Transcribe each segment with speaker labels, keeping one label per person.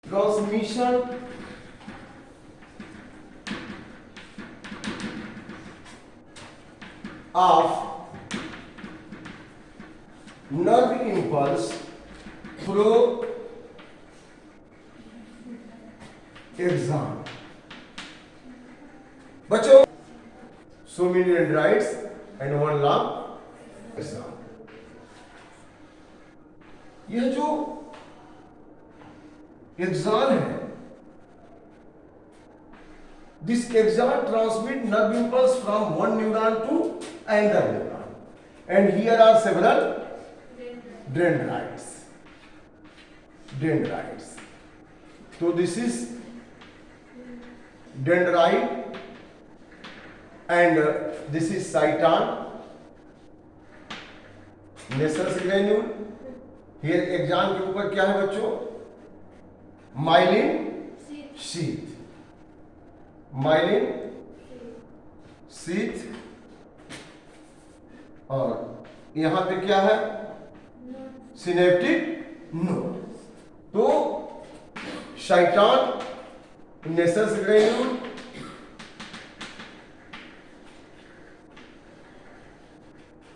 Speaker 1: transmission of nerve impulse through axon. बच्चों, so many dendrites and one lump axon. यह जो axon है, this axon transmit nerve impulse from one neuron to another neuron, and here are several dendrites. So this is dendrite and this is cyton, nassus granule. Here axon के ऊपर क्या है बच्चों? myelin sheath. myelin sheath और यहां पे क्या है? Synaptic node. तो cyton, nassus granule,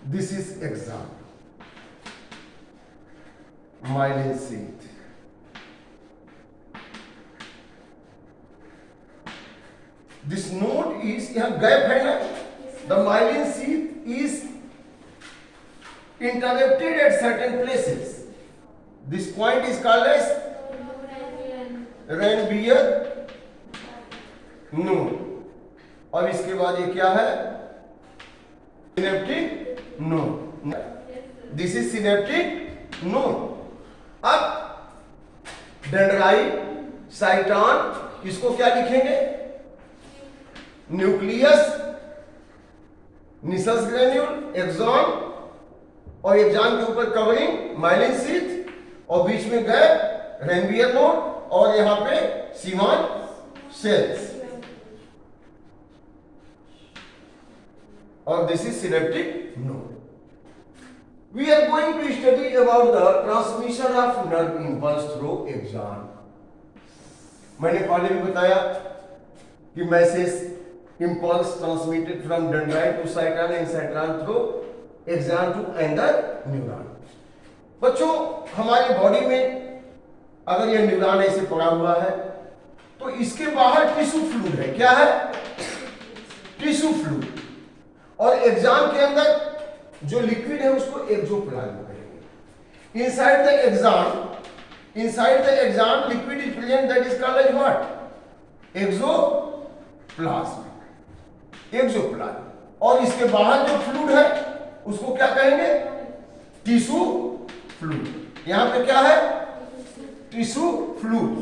Speaker 1: this is axon, myelin sheath. This node is, यहाँ गैप है ना, the myelin sheath is interrupted at certain places. This point is called as Ranvier node. और इसके बाद ये क्या है? Synaptic node. This is synaptic node. अब डेंड्राइट, साइटॉन, इसको क्या लिखेंगे? न्यूक्लियस, निसस ग्रेन्यूल, एक्सॉन, और एक्सॉन के ऊपर कवरिंग माइलिन शीथ, और बीच में गैप रेनवियर नोड, और यहां पे सीमान सेल्स. और this is synaptic node. We are going to study about the transmission of nerve impulse through axon. मैंने पहले भी बताया कि message impulse transmitted from dendrite to cyton and cyton through axon to another neuron. बच्चों, हमारी body में अगर यह न्यूरॉन ऐसे पड़ा हुआ है तो इसके बाहर टिश्यू फ्लूइड है. क्या है? Tissue fluid. और एक्सॉन के अंदर जो लिक्विड है उसको एक्सोप्लाज्म कहेंगे. Inside the axon liquid is present, that is called as what? Axoplasm. और इसके बाहर जो फ्लूइड है उसको क्या कहेंगे? Tissue fluid. यहां पे क्या है? Tissue fluid.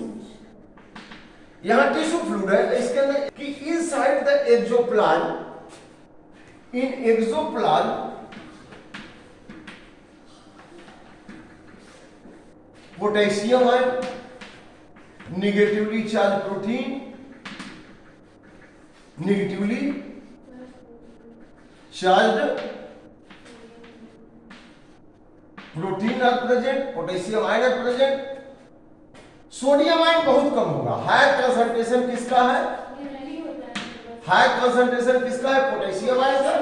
Speaker 1: यहां टिश्यू फ्लूइड है. इसके अंदर कि inside the axoplasm, in axoplasm potassium ion, negatively charge protein, negatively charge protein are present, potassium ion are present. Sodium ion बहुत कम होगा. हायर कंसंट्रेशन किसका है? हायर कंसंट्रेशन किसका है? पोटेशियम आयन का.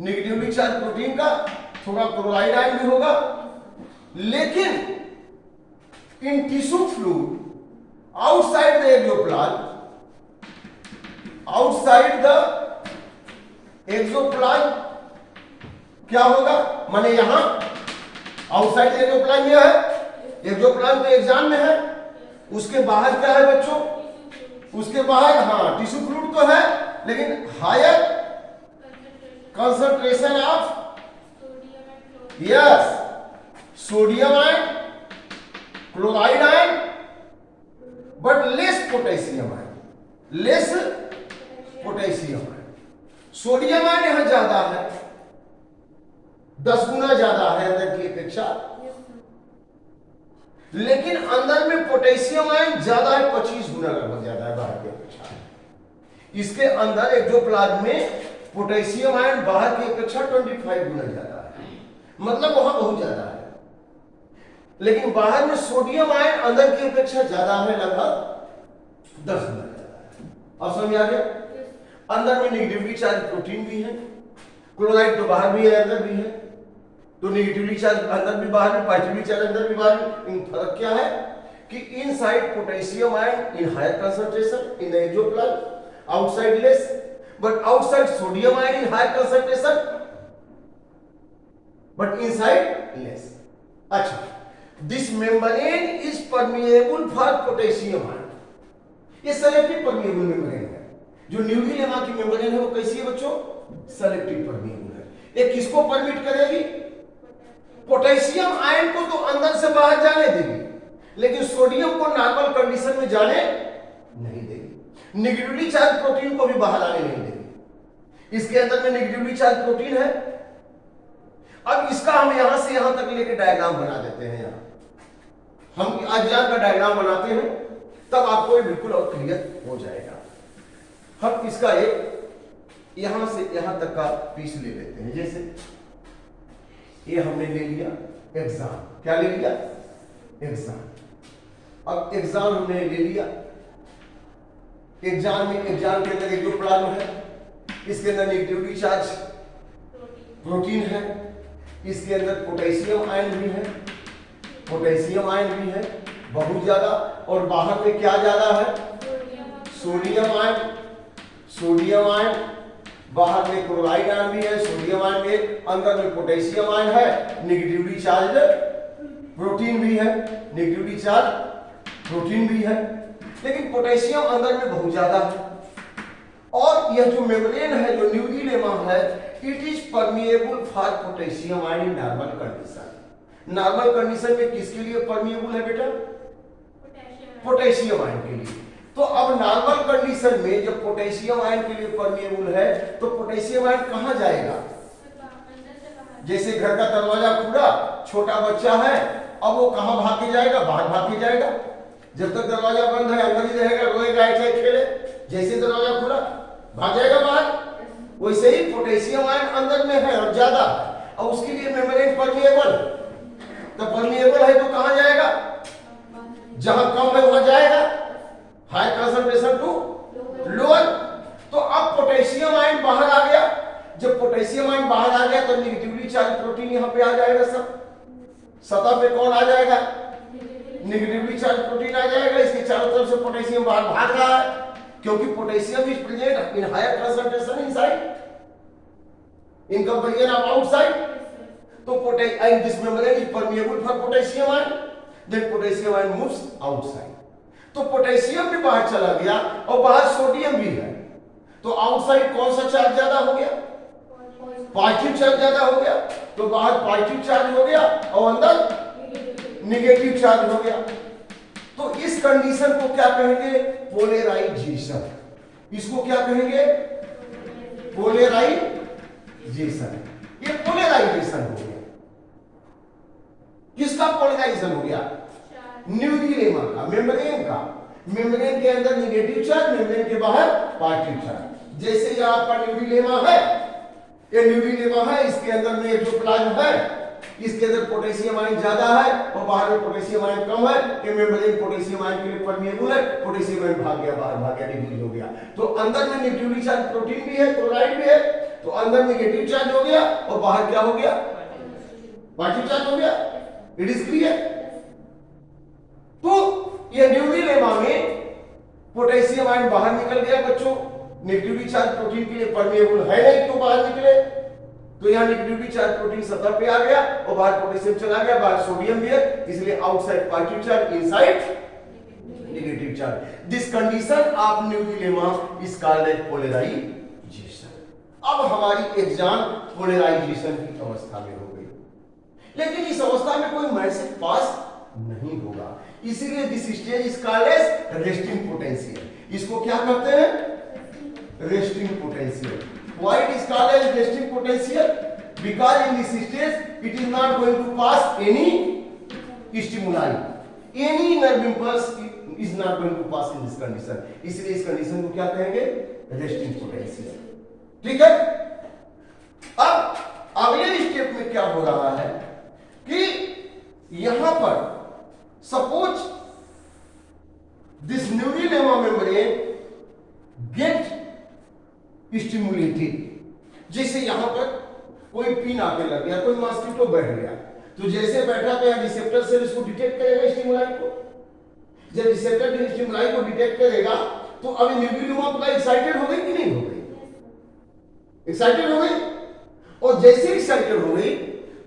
Speaker 1: निगेटिवली चार्ज प्रोटीन का. थोड़ा क्लोराइड आयन भी होगा. लेकिन in tissue fluid outside the exoplasm, क्या होगा? माने यहां आउटसाइड द एक्सोप्लाज्म यह है. एक्सोप्लाज्म तो एक्सॉन में है. उसके बाहर क्या है बच्चों? उसके बाहर हाँ टिश्यू फ्लूइड तो है, लेकिन higher concentration of sodium ion, chloride ion, but less potassium ion. Sodium ion यहां ज्यादा है, 10 गुना ज्यादा है अंदर की अपेक्षा. लेकिन अंदर में पोटेशियम आयन ज्यादा है, 25 गुना लगभग ज्यादा है बाहर की अपेक्षा. इसके अंदर एक्सोप्लाज्म में पोटेशियम आयन बाहर की अपेक्षा 25 गुना ज्यादा है. मतलब वहां बहुत ज्यादा है. लेकिन बाहर में सोडियम आयन अंदर की अपेक्षा ज्यादा है, लगभग 10 गुना ज्यादा है। अब समझ आ गया? अंदर में नेगेटिवली चार्ज प्रोटीन भी है, क्लोराइड तो बाहर भी है अंदर भी है, तो नेगेटिवली चार्ज अंदर भी बाहर भी, पॉजिटिवली चार्ज अंदर भी बाहर भी। इन फर्क क्या है कि inside potassium ion in higher concentration in the axoplasm, outside less, but outside sodium ion in higher concentration but inside less. अच्छा, this membrane is permeable for potassium ion. ये सेलेक्टिव परमिएबल मेम्ब्रेन है। जो newly lemma की membrane है वो कैसी है बच्चों? सेलेक्टिव परमिएबल है। ये किसको परमिट करेगी? पोटेशियम आयन को तो अंदर से बाहर जाने देगी, लेकिन सोडियम को नॉर्मल कंडीशन में जाने नहीं देगी। नेगेटिवली चार्ज प्रोटीन को भी बाहर आने नहीं देगी। इसके अंदर में नेगेटिवली चार्ज प्रोटीन है। अब इसका हम यहां से यहां तक लेके डायग्राम बना देते हैं। यहां हम अज्ञान का डायग्राम बनाते हैं, तब आपको ये बिल्कुल और क्लियर हो जाएगा। हम इसका एक यहां से यहां तक का पीस ले लेते हैं। जैसे ये हमने ले लिया एग्जाम, क्या ले लिया? एग्जाम। अब एग्जाम हमने ले लिया। एग्जाम के अंदर एक जो प्लाज्मा है, इसके अंदर नेगेटिवली चार्ज प्रोटीन है, इसके अंदर पोटेशियम आयन भी है, पोटेशियम आयन भी है बहुत ज्यादा, और बाहर में क्या ज्यादा है? Sodium ion. सोडियम आयन, बाहर में क्लोराइड आयन भी है, सोडियम आयन भी है, अंदर में पोटेशियम आयन है, नेगेटिवली चार्ज प्रोटीन भी है, नेगेटिवली चार्ज प्रोटीन भी है, लेकिन पोटेशियम अंदर में बहुत ज्यादा है। और यह जो मेम्ब्रेन है, जो न्यूली लेमा है, it is permeable for potassium ion in normal condition. Normal condition में किसके लिए परमिएबल है बेटा? पोटेशियम आयन के लिए। तो अब नॉर्मल कंडीशन में जब पोटेशियम आयन के लिए परमिएबल है, तो पोटेशियम आयन कहां जाएगा? जैसे घर का दरवाजा खुला, छोटा बच्चा है, अब वो कहां भाग के जाएगा? बाहर भाग के जाएगा। जब तक दरवाजा बंद है अंदर ही रहेगा, रोएगा, ऐसे खेले। जैसे दरवाजा खुला भाग जाएगा बाहर। वैसे ही पोटेशियम आयन अंदर में है और ज्यादा, और उसके लिए मेम्ब्रेन परमिएबल। तो परमिएबल है तो कहां जाएगा? जहां कम है वहां जाएगा, हाई कंसंट्रेशन टू लोअर। तो अब पोटेशियम आयन बाहर आ गया। जब पोटेशियम आयन बाहर आ गया तो नेगेटिवली चार्ज प्रोटीन यहां पे आ जाएगा। सब सतह पे कौन आ जाएगा? नेगेटिवली चार्ज प्रोटीन आ जाएगा। इसके चारों तरफ से पोटेशियम बाहर भाग रहा है, क्योंकि potassium is present in higher concentration inside in comparison of outside. तो potassium this membrane is permeable for potassium ion, then potassium ion moves outside. तो पोटेशियम भी बाहर चला गया और बाहर सोडियम भी है, तो आउटसाइड कौन सा चार्ज ज्यादा हो गया? पॉजिटिव चार्ज ज्यादा हो गया। तो बाहर पॉजिटिव चार्ज हो गया और अंदर नेगेटिव चार्ज हो गया। तो इस कंडीशन को क्या कहेंगे? पोलराइजेशन। इसको क्या कहेंगे? पोलराइजेशन। ये पोलराइजेशन हो गया। किसका पोलराइजेशन हो गया? न्यूली लेमा का, मेम्ब्रेन का। मेम्ब्रेन के अंदर नेगेटिव चार्ज, मेम्ब्रेन के बाहर पॉजिटिव चार्ज। जैसे यह आपका न्यूली लेमा है, ये न्यूली लेमा है, इसके अंदर में एक जो प्लाज्मा है, इसके अंदर पोटेशियम आयन ज्यादा है और बाहर में पोटेशियम आयन कम है। ये मेम्ब्रेन पोटेशियम आयन के लिए परमिएबल है, पोटेशियम आयन भाग गया, बाहर भाग गया, डिफ्यूज हो गया। तो अंदर में नेगेटिवली चार्ज प्रोटीन भी है, क्लोराइड भी है, तो अंदर नेगेटिव चार्ज हो गया और बाहर क्या हो गया? पॉजिटिव चार्ज हो गया। It is clear. तो ये न्यूली लेमा में पोटेशियम आयन बाहर निकल गया बच्चों, नेगेटिवली चार्ज प्रोटीन के लिए परमिएबल है नहीं, तो बाहर निकले। तो यहां नेगेटिवली चार्ज प्रोटीन सतह पे आ गया और बाहर पोटेशियम चला गया, बाहर सोडियम भी है, इसलिए outside positive charge, inside negative charge. This condition of neurilemma is called as polarisation. अब हमारी एग्जाम पोलराइजेशन की अवस्था में हो गई, लेकिन इस अवस्था में कोई मैसेज पास नहीं होगा, इसीलिए this stage is called as resting potential. इसको क्या कहते हैं? Resting potential. Why it is called as resting potential? Because in this stage it is not going to pass any stimuli. Any nerve impulse is not going to pass in this condition. इसलिए इस condition को क्या कहेंगे? Resting potential. ठीक है। अब अगले step में क्या हो रहा है कि यहां पर Suppose this neurolemma membrane get stimulated, जैसे यहां पर कोई पिन आके लग गया, कोई मॉस्किटो बैठ गया, तो जैसे बैठा तो रिसेप्टर सेल इसको डिटेक्ट करेगा स्टिमुलाई को। जब रिसेप्टर स्टिमुलाई को डिटेक्ट करेगा तो अब न्यूक्लियोमा पूरा एक्साइटेड हो गई कि नहीं हो गई? एक्साइटेड हो गई। और जैसे एक्साइटेड हो गई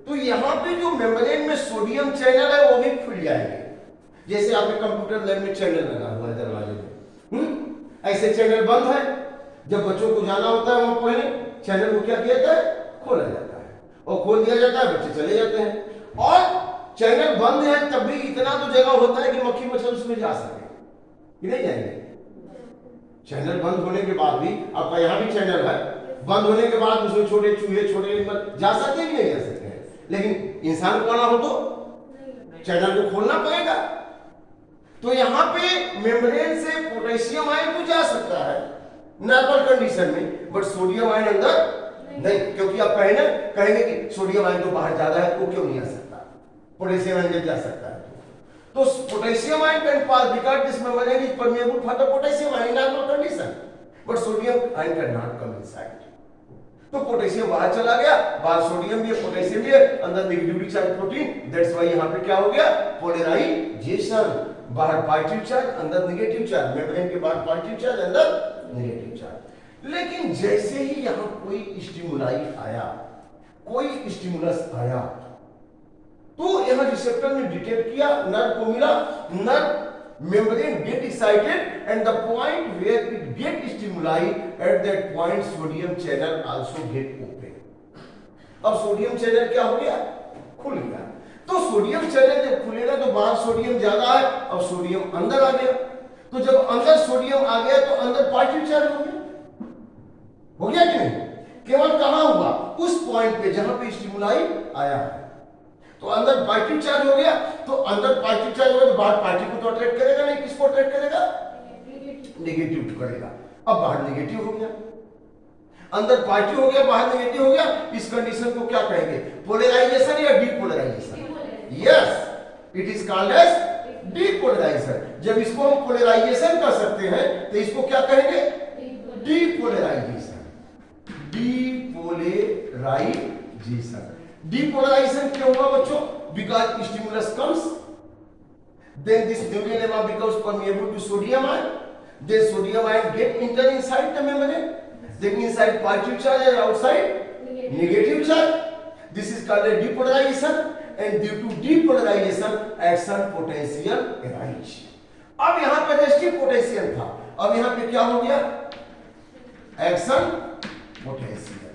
Speaker 1: तो यहां पे जो मेम्ब्रेन में सोडियम चैनल है वो भी खुल जाएंगे। जैसे आपके कंप्यूटर लैब में चैनल लगा हुआ है दरवाजे में, ऐसे चैनल बंद है, जब बच्चों को जाना होता है वहां पहले चैनल को क्या किया जाता है? खोला जाता है, और खोल दिया जाता है, बच्चे चले जाते हैं। और चैनल बंद है तब भी इतना तो जगह होता है कि मक्खी मच्छर उसमें जा सके कि नहीं जाएंगे। चैनल बंद होने के बाद भी, आपका यहाँ भी चैनल है, बंद होने के बाद उसमें छोटे चूहे छोटे जा सकते हैं कि नहीं जा सकते हैं। लेकिन इंसान को आना हो तो चैनल को खोलना पड़ेगा। तो यहाँ पे मेम्ब्रेन से पोटेशियम आयन तो जा सकता है नॉर्मल कंडीशन में, बट सोडियम आयन अंदर नहीं, क्योंकि आप कहेंगे कि सोडियम आयन तो बाहर ज्यादा है, तो क्यों नहीं आ सकता? पोटेशियम आयन जा सकता है। तो potassium ion can pass because this membrane is permeable for the potassium ion in normal condition, but sodium ion can not come inside. तो पोटेशियम बाहर चला गया, बाहर सोडियम भी है, पोटेशियम भी है, अंदर negatively charge protein, that's why यहां पे क्या हो गया? पोलराइजेशन। बाहर पॉजिटिव चार्ज, अंदर नेगेटिव चार्ज, मेम्ब्रेन के बाहर पॉजिटिव चार्ज, अंदर नेगेटिव चार्ज। लेकिन जैसे ही यहां कोई स्टिमुलाई आया, कोई स्टिमुलस आया, तो यहां रिसेप्टर ने डिटेक्ट किया, नर्व को मिला, nerve membrane get excited and the point where it get stimuli, at that point sodium channel also get open। अब सोडियम चैनल क्या हो गया? खुल गया। तो सोडियम चैनल जब खुलेगा तो बाहर सोडियम ज्यादा है, अब सोडियम अंदर आ गया। तो जब अंदर सोडियम आ गया तो अंदर पॉजिटिव चार्ज हो गया कि नहीं? केवल कहां हुआ? उस पॉइंट पे जहां पे स्टिमुलाई आया है, तो अंदर पॉजिटिव चार्ज हो गया। तो अंदर पॉजिटिव चार्ज हो गया तो बाहर पॉजिटिव को तो अट्रैक्ट करेगा नहीं, किसको अट्रैक्ट करेगा? नेगेटिव करेगा। अब बाहर नेगेटिव हो गया, अंदर पॉजिटिव हो गया, बाहर नेगेटिव हो गया। इस कंडीशन को क्या कहेंगे? पोलराइजेशन या depolarisation? Yes, it is called as depolarisation. जब इसको हम पोलराइजेशन कर सकते हैं तो इसको क्या कहेंगे? डीपोलराइजेशन। डीपोलराइजेशन। Depolarization क्यों हुआ बच्चों? Because stimulus comes, then this neurolemma becomes permeable to sodium ion, then sodium ion get enter inside the membrane, then inside positive charge and outside negative charge. This is called a depolarization, and due to depolarization action potential arise। अब यहाँ पे restive potential था, अब यहाँ पे क्या हो गया? Action potential.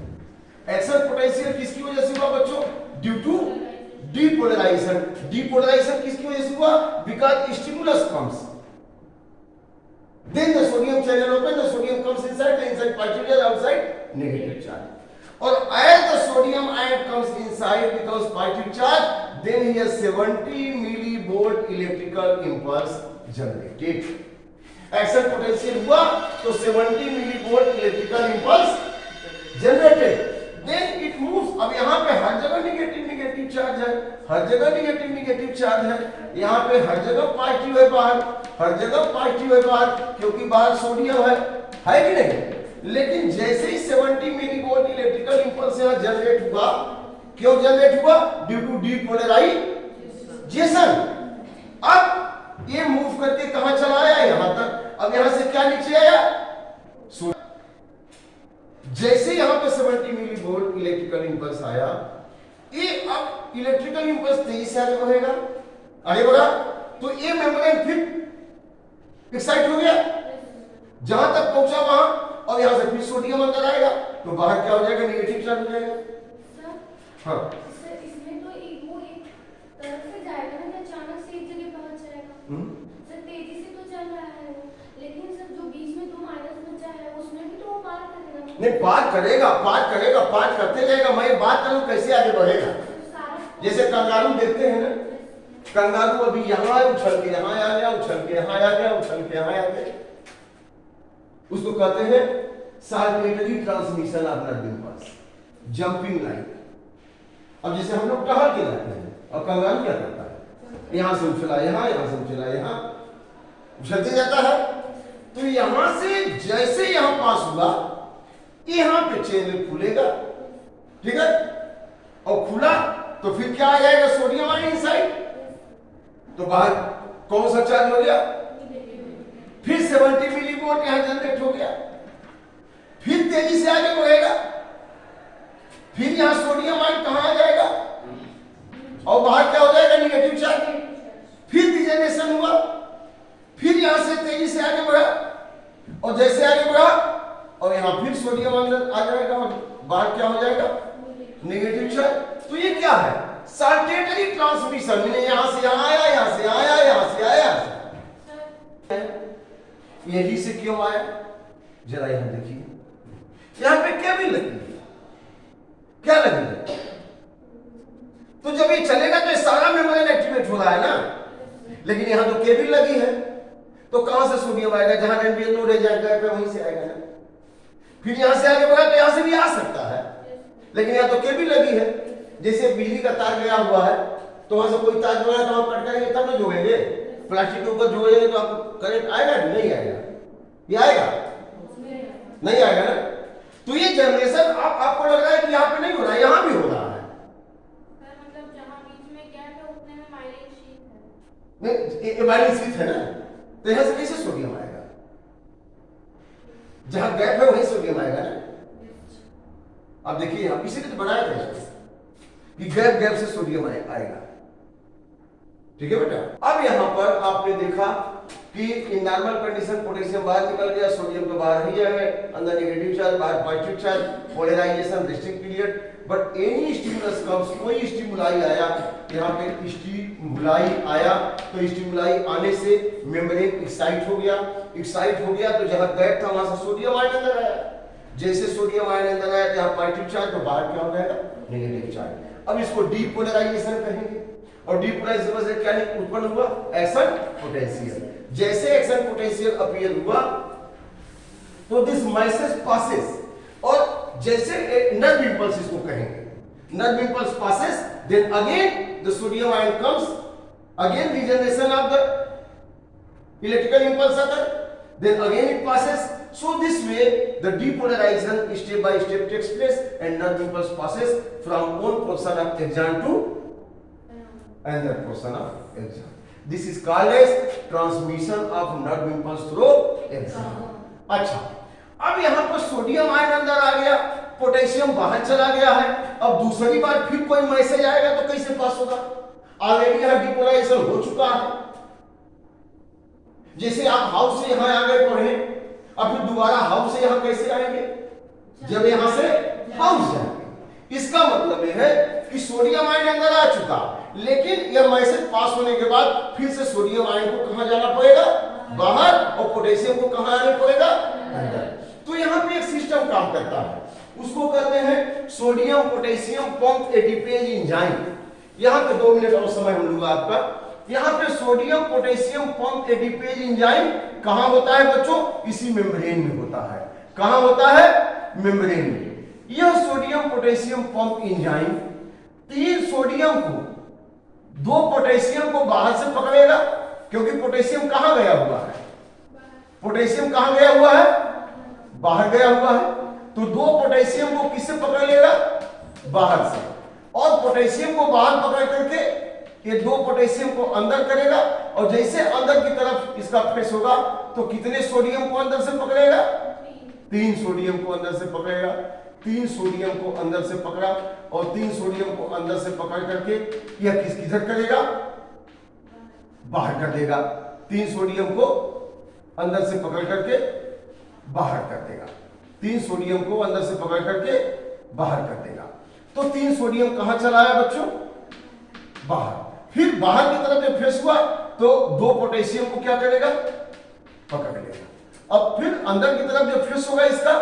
Speaker 1: एक्शन पोटेंशियल किसकी वजह से हुआ बच्चों? Due to depolarisation. डीपोलराइजेशन किसकी वजह से हुआ? Because stimulus comes, then the sodium channel open, the sodium comes inside, the inside positive charge, outside negative charge. और as the sodium ion comes inside because positive charge, then here 70 millivolt electrical impulse generated. Action potential हुआ तो 70 millivolt electrical impulse generated, then it moves. अब यहाँ पे हर जगह negative charge है, हर जगह negative charge है, यहाँ पे हर जगह पॉजिटिव है बाहर, हर जगह पॉजिटिव है बाहर, क्योंकि बाहर सोडियम है कि नहीं? लेकिन जैसे ही 70 मिलीवोल्ट इलेक्ट्रिकल इंपल्स यहाँ जनरेट हुआ, क्यों जनरेट हुआ? Due to depolarisation. अब ये मूव करके कहां चला आया? यहां तक। अब यहां से क्या नीचे आया? जैसे यहां पे 70 मिलीवोल्ट इलेक्ट्रिकल इंपल्स आया, ये अब इलेक्ट्रिकल इंपल्स तेजी से आगे बढ़ेगा, तो ये मेम्ब्रेन फिर एक्साइट हो गया, जहां तक पहुंचा वहां, और यहां से फिर सोडियम अंदर आएगा, तो बाहर क्या हो जाएगा? नेगेटिव चार्ज हो जाएगा। हाँ
Speaker 2: सर, इसमें तो वो एक तरफ से जाएगा ना, अचानक से एक जगह पहुंच जाएगा। सर तेजी से तो चल रहा है वो, लेकिन सर जो बीच में 2 माइनस बचा है उसमें भी तो वो पार करेगा।
Speaker 1: नहीं, पार करते जाएगा। मैं बात करूं कैसे आगे बढ़ेगा। जैसे कंगारू देखते हैं ना, कंगारू अभी यहाँ उछल के यहाँ आ गया, उछल के यहाँ आ गया, उछल के यहाँ आ गया, उसको कहते हैं circulatory transmission of nerve impulse, jumping line. अब जैसे हम लोग टहल के जाते हैं और कंगारू क्या करता है? यहाँ से उछला यहाँ, यहाँ से उछला यहाँ, उछलते जाता है। तो यहां से जैसे यहां पास हुआ, यहां पे चैनल खुलेगा, ठीक है, और खुला तो फिर क्या आ जाएगा, सोडियम आयन इनसाइड, तो बाहर कौन सा चार्ज हो गया, फिर 70 मिलीवोल्ट यहां जनरेट हो गया, फिर तेजी से आगे बढ़ेगा, फिर यहां सोडियम आयन कहां आ जाएगा और बाहर क्या हो जाएगा, निगेटिव चार्ज, फिर डिजनरेशन हुआ, फिर यहां से तेजी से आगे बढ़ा, और जैसे आगे बढ़ा और यहां फिर सोडियम अंदर आ जाएगा और बाहर क्या हो जाएगा, नेगेटिव चार्ज। तो ये क्या है, साल्टेटरी ट्रांसमिशन, मैंने यहां से यहां आया, यहां से आया, यहां से आया, ये डी से क्यों आया, जरा यहां देखिए, यहां पे केबल लगी है, क्या लगी है, तो जब ये चलेगा तो सारा मेम्ब्रेन एक्टिवेट हो रहा है ना, लेकिन यहां तो केबल लगी है, तो कहां से सोडियम आएगा, जहां एनपीएन नोड जाएगा वहीं से आएगा ना, फिर यहां से आगे बढ़ा तो यहां से भी आ सकता है, लेकिन यहां तो केबल लगी है, जैसे बिजली का तार गया हुआ है तो वहां से कोई तार जोड़ा तो आप कट करेंगे तब ना जोड़ेंगे, प्लास्टिक के ऊपर जोड़ेंगे तो आपको करंट आएगा नहीं आएगा, ये आएगा नहीं आएगा ना। तो ये जनरेशन आपको लग रहा है कि यहाँ पे नहीं हो रहा है, यहाँ भी हो रहा है,
Speaker 2: मतलब जहाँ बीच में गैप है उतने में माइलिन शीट है,
Speaker 1: नहीं माइलिन शीट है ना, तो यहाँ से कैसे सोडियम आएगा, जहां गैप है वहीं सोडियम आएगा ना। अब देखिए हम इसीलिए तो बनाया था कि गैप गैप से सोडियम आएगा, ठीक है बेटा। अब यहां पर आपने देखा कि इन नॉर्मल कंडीशन पोटेशियम बाहर निकल गया, सोडियम तो बाहर ही है, अंदर नेगेटिव चार्ज, बाहर positive charge, polarisation, resting period, but any stimulus comes, कोई स्टिमुलाई आया, यहाँ पे स्टिमुलाई आया, तो स्टिमुलाई आने से मेम्ब्रेन एक्साइट हो गया, एक्साइट हो गया तो जहां गैप था वहां से सोडियम आयन अंदर आया, जैसे सोडियम आयन अंदर आया जहां पॉजिटिव चार्ज, तो बाहर क्या हो जाएगा, नेगेटिव चार्ज। अब इसको डीपोलराइजेशन कहेंगे, और डीपोलराइजेशन से क्या उत्पन्न हुआ, एक्शन पोटेंशियल, जैसे एक्शन पोटेंशियल अपीयर हुआ तो दिस मैसेज पासेस, और जैसे नर्व इंपल्स इसको कहेंगे, nerve impulse passes, then again the sodium ion comes, again regeneration of the electrical impulse occur, then again it passes, so this way the depolarization step by step takes place and nerve impulse passes from one portion of axon to another portion of axon. This is called as transmission of nerve impulse through axon. अच्छा, अब यहाँ पर sodium ion अंदर आ गया, potassium बाहर चला गया है, अब दूसरी बार फिर कोई मैसेज आएगा तो कैसे पास होगा, ऑलरेडी यहाँ डिपोलराइजेशन हो चुका है, जैसे आप हाउस से यहां आ गए पढ़ने, अब फिर दोबारा हाउस से यहां कैसे आएंगे, जब यहां से हाउस जाएंगे, इसका मतलब यह है कि सोडियम आयन अंदर आ चुका, लेकिन यह मैसेज पास होने के बाद फिर से सोडियम आयन को कहां जाना पड़ेगा, बाहर, और पोटेशियम को कहां आना पड़ेगा, अंदर। तो यहां पे एक सिस्टम काम करता है, उसको कहते हैं सोडियम पोटेशियम पंप एडिपेज एंजाइम। यहां पे 2 मिनट और समय हम लूंगा आपका। यहां पे सोडियम पोटेशियम पंप एडिपेज एंजाइम कहां होता है बच्चों, इसी मेम्ब्रेन में होता है, कहां होता है, मेम्ब्रेन में। यह sodium potassium pump enzyme 3 sodium को 2 पोटेशियम को बाहर से पकड़ेगा, क्योंकि पोटेशियम कहां गया हुआ है, पोटेशियम कहां गया हुआ है, बाहर गया हुआ है, तो 2 पोटेशियम को किससे पकड़ लेगा, बाहर से, और पोटेशियम को बाहर पकड़ करके ये 2 पोटेशियम को अंदर करेगा, और जैसे अंदर की तरफ इसका फेस होगा तो कितने सोडियम को अंदर से पकड़ेगा, 3 सोडियम को अंदर से पकड़ेगा, 3 सोडियम को अंदर से पकड़ा, और 3 सोडियम को अंदर से पकड़ करके यह किधर करेगा, बाहर कर देगा, 3 सोडियम को अंदर से पकड़ करके बाहर कर देगा, 3 सोडियम को अंदर से पकड़ करके बाहर कर देगा। तो 3 सोडियम कहां चला है बच्चों, बाहर, फिर बाहर की तरफ जब फेस हुआ तो 2 पोटेशियम को क्या करेगा, पकड़ लेगा, अब फिर अंदर की तरफ जब फेस होगा इसका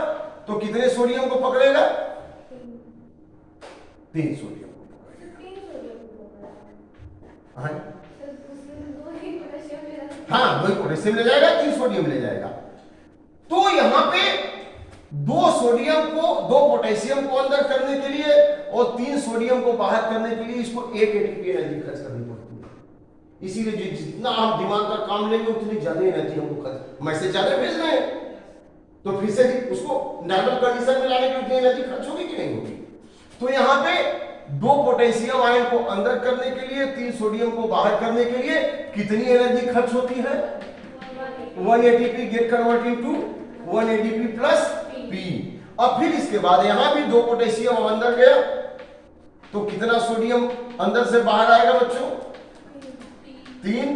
Speaker 1: तो कितने सोडियम को पकड़ेगा, 3 सोडियम को पकड़ेगा, हाँ 2 पोटेशियम ले जाएगा, 3 सोडियम ले जाएगा। तो यहां पे 2 सोडियम को 2 पोटेशियम को अंदर करने के लिए और 3 सोडियम को बाहर करने के लिए इसको 1 एटीपी एनर्जी खर्च करनी पड़ती है। इसीलिए जितना आप दिमाग का काम लेंगे उतनी ज्यादा एनर्जी हमको खर्च, मैसेज ज्यादा भेज रहे हैं तो फिर से उसको नॉर्मल कंडीशन में लाने की उतनी एनर्जी खर्च होगी कि नहीं होगी। तो यहाँ पे 2 पोटेशियम आयन को अंदर करने के लिए 3 सोडियम को बाहर करने के लिए कितनी एनर्जी खर्च होती है? 1 ATP get converting to 1 ADP plus P। अब फिर इसके बाद यहाँ भी 2 पोटेशियम अंदर गया तो कितना सोडियम अंदर से बाहर आएगा बच्चों? 3,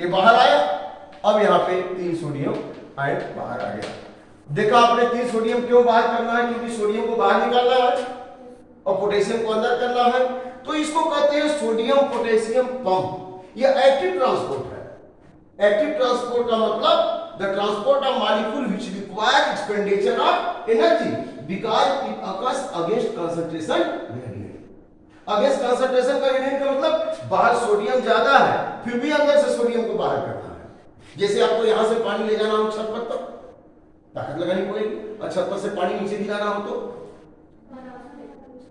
Speaker 1: ये बाहर आया। अब यहाँ पे 3 सोडियम आयन बाहर आ गया। देखा आपने 3 सोडियम क्यों बाहर करना है? क्योंकि सोडियम को बाहर निकालना है और पोटेशियम को अंदर करना है। तो इसको कहते हैं सोडियम पोटेशियम पंप। यह एक्टिव ट्रांसपोर्ट है। एक्टिव ट्रांसपोर्ट का मतलब the transport of molecule which require expenditure of energy because it occurs against concentration gradient. Against concentration का ग्रेडिएंट का मतलब बाहर सोडियम ज्यादा है फिर भी अंदर से सोडियम को बाहर करना है। जैसे आपको यहां से पानी ले जाना हो छत पर तक ताकत लगानी पड़ेगी और छत पर से पानी नीचे गिराना हो तो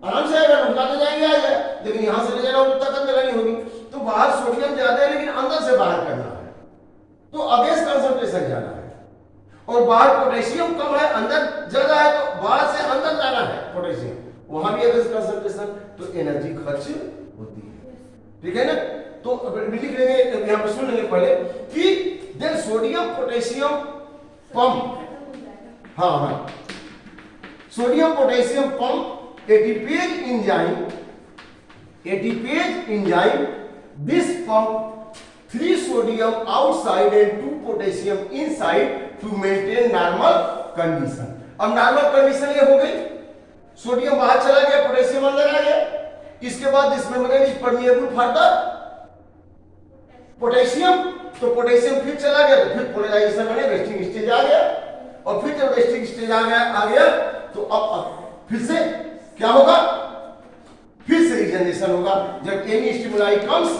Speaker 1: आराम से आएगा, ढुका तो जाएंगे आ जाए, लेकिन यहां से ले जाना हो तो ताकत लगानी होगी। तो बाहर सोडियम ज्यादा है लेकिन अंदर से बाहर करना है तो अगेंस्ट कंसंट्रेशन ज्यादा है। और बाहर पोटेशियम कम है अंदर ज्यादा है तो बाहर से अंदर लाना है पोटेशियम, वहां भी अगेंस्ट कंसंट्रेशन तो एनर्जी खर्च होती है। ठीक है ना? तो लिख लेंगे यहां पे, सुन लेंगे पहले कि देन सोडियम पोटेशियम पंप, हाँ sodium potassium pump ATPase enzyme this pump 3 sodium outside and 2 potassium inside to maintain normal condition। अब नॉर्मल कंडीशन ये हो गई, सोडियम बाहर चला गया पोटेशियम अंदर आ गया। इसके बाद इसमें membrane is permeable for the potassium, तो पोटेशियम फिर चला गया तो फिर पोलराइजेशन बने, रेस्टिंग स्टेज आ गया। और फिर जब रेस्टिंग स्टेज आ गया तो अब फिर से क्या होगा? फिर से रीजनरेशन होगा। जब any stimuli comes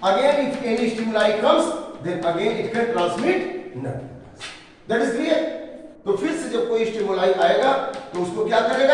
Speaker 1: again, if any stimuli comes then again it can transmit nothing. That is clear. तो फिर से जब कोई स्टिमुलाई आएगा तो उसको क्या करेगा?